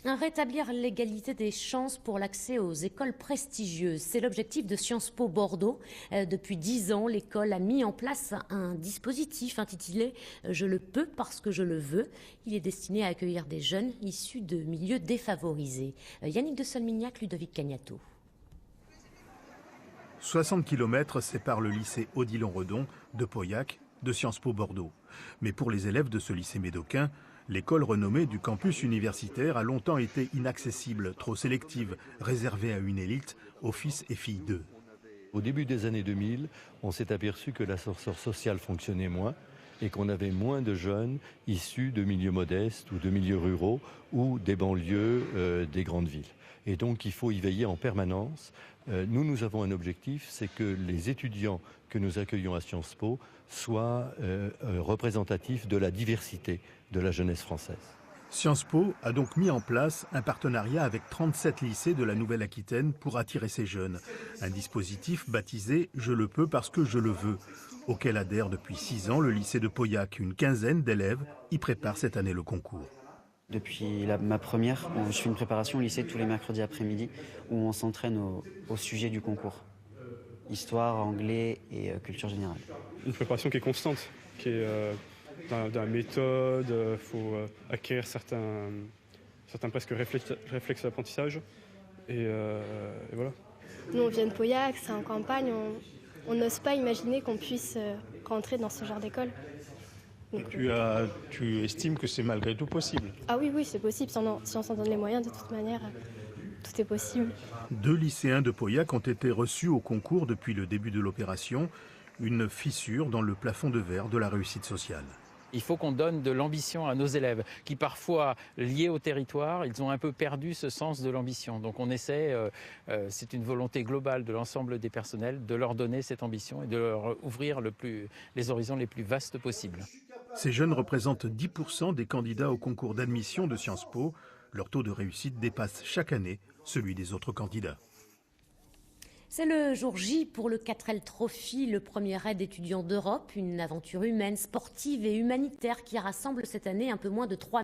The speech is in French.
Rétablir l'égalité des chances pour l'accès aux écoles prestigieuses. C'est l'objectif de Sciences Po Bordeaux. Depuis 10 ans, l'école a mis en place un dispositif intitulé « Je le peux parce que je le veux ». Il est destiné à accueillir des jeunes issus de milieux défavorisés. Yannick de Solmignac, Ludovic Cagnato. 60 km séparent le lycée Odilon-Redon de Pauillac de Sciences Po Bordeaux. Mais pour les élèves de ce lycée médocain, l'école renommée du campus universitaire a longtemps été inaccessible, trop sélective, réservée à une élite, aux fils et filles d'eux. Au début des années 2000, on s'est aperçu que l'ascenseur social fonctionnait moins et qu'on avait moins de jeunes issus de milieux modestes ou de milieux ruraux ou des banlieues des grandes villes. Et donc il faut y veiller en permanence. Nous avons un objectif, c'est que les étudiants que nous accueillons à Sciences Po soient représentatifs de la diversité de la jeunesse française. Sciences Po a donc mis en place un partenariat avec 37 lycées de la Nouvelle-Aquitaine pour attirer ces jeunes. Un dispositif baptisé « Je le peux parce que je le veux », auquel adhère depuis 6 ans le lycée de Pauillac. Une quinzaine d'élèves y préparent cette année le concours. Depuis ma première, je fais une préparation au lycée tous les mercredis après-midi où on s'entraîne au sujet du concours. Histoire, anglais et culture générale. Une préparation qui est constante, qui est dans la méthode, il faut acquérir certains presque réflexes d'apprentissage. Et voilà. Nous, on vient de Pauillac, c'est en campagne, on n'ose pas imaginer qu'on puisse rentrer dans ce genre d'école. Donc, tu estimes que c'est malgré tout possible? Ah oui, c'est possible. Si on s'en donne les moyens, de toute manière, tout est possible. 2 lycéens de Pauillac ont été reçus au concours depuis le début de l'opération. Une fissure dans le plafond de verre de la réussite sociale. Il faut qu'on donne de l'ambition à nos élèves qui parfois, liés au territoire, ils ont un peu perdu ce sens de l'ambition. Donc on essaie, c'est une volonté globale de l'ensemble des personnels, de leur donner cette ambition et de leur ouvrir les horizons les plus vastes possibles. Ces jeunes représentent 10% des candidats au concours d'admission de Sciences Po. Leur taux de réussite dépasse chaque année celui des autres candidats. C'est le jour J pour le 4L Trophy, le premier raid étudiant d'Europe, une aventure humaine, sportive et humanitaire qui rassemble cette année un peu moins de 3